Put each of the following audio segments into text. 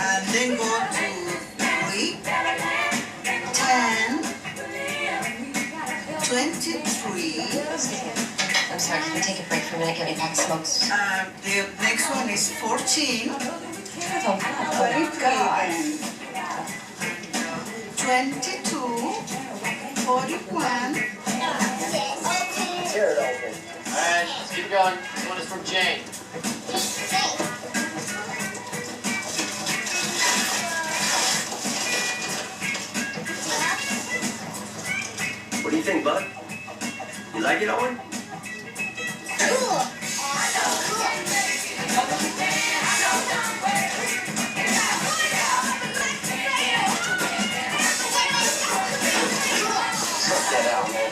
And then go to 3, 10, 23. I'm sorry, can we take a break for a minute? Get me a pack of smokes. The next one is 14. Oh, God. 22, 41. Tear it open. Alright, let's keep going. This one is from Jane. What do you think, bud? You like it, Owen? Get out, man.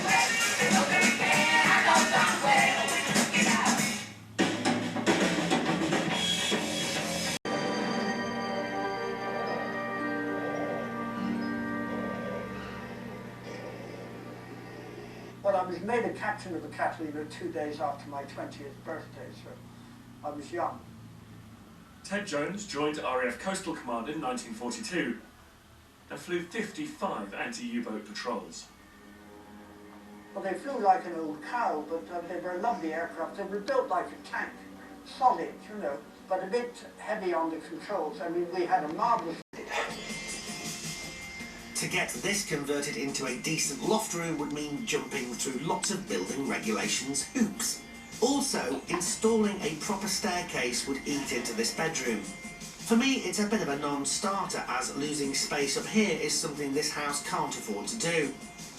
Well, I was made a captain of a cattle 2 days after my 20th birthday, so I was young. Ted Jones joined RAF Coastal Command in 1942 and flew 55 anti-U-boat patrols. Well, they flew like an old cow, but they were lovely aircraft. They were built like a tank, solid, but a bit heavy on the controls. I mean, we had a marvelous... To get this converted into a decent loft room would mean jumping through lots of building regulations hoops. Also, installing a proper staircase would eat into this bedroom. For me, it's a bit of a non-starter, as losing space up here is something this house can't afford to do.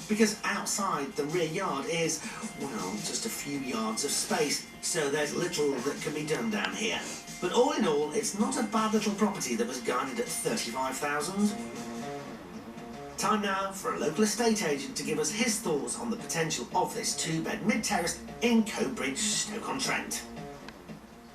Because outside, the rear yard is, well, just a few yards of space, so there's little that can be done down here. But all in all, it's not a bad little property that was guided at $35,000. Time now for a local estate agent to give us his thoughts on the potential of this 2-bed mid-terrace in Coatbridge, Stoke-on-Trent.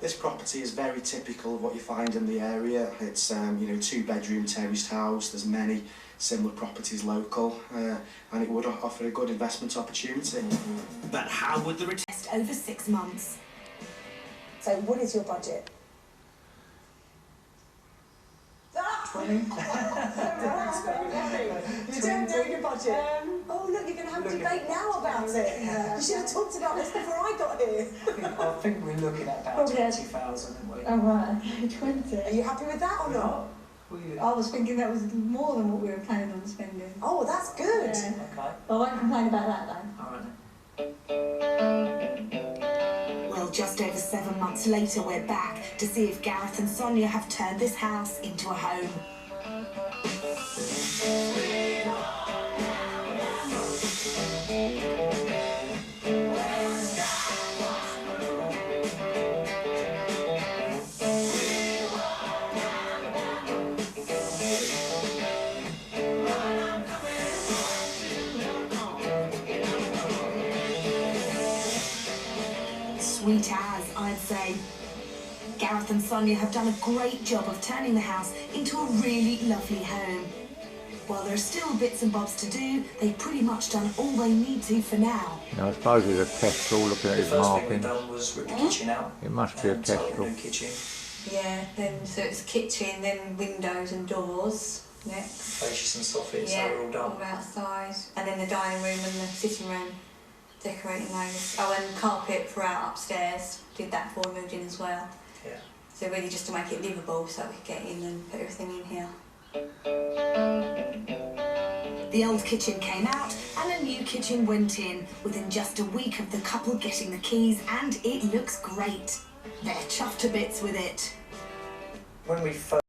This property is very typical of what you find in the area. It's 2-bedroom terraced house. There's many similar properties local, and it would offer a good investment opportunity. But how would the Just over 6 months. So what is your budget? 20? You don't know your budget? Oh look, you're going to have a debate now about it. You should have talked about this before I got here. I think we're looking at about 20,000, aren't we? Oh right, 20. Are you happy with that or not? I was thinking that was more than what we were planning on spending. Oh, that's good. Yeah. Okay. I won't complain about that though. Alright. Well, just over 7 months later, we're back to see if Gareth and Sonia have turned this house into a home. Sweet as, I'd say. Gareth and Sonia have done a great job of turning the house into a really lovely home. While there are still bits and bobs to do, they've pretty much done all they need to for now. I suppose it's a kestrel looking at his marking. The first thing we've done was rip the kitchen out. It must be a kestrel. New kitchen. Yeah, then so it's kitchen, then windows and doors next. Fascias and soffits, Yeah, they were all done. all outside. And then the dining room and the sitting room, decorating those. Oh, and carpet throughout upstairs. Did that before we moved in as well. Yeah. So really just to make it livable so we could get in and put everything in here. The old kitchen came out and a new kitchen went in within just a week of the couple getting the keys, and it looks great. They're chuffed to bits with it. When we first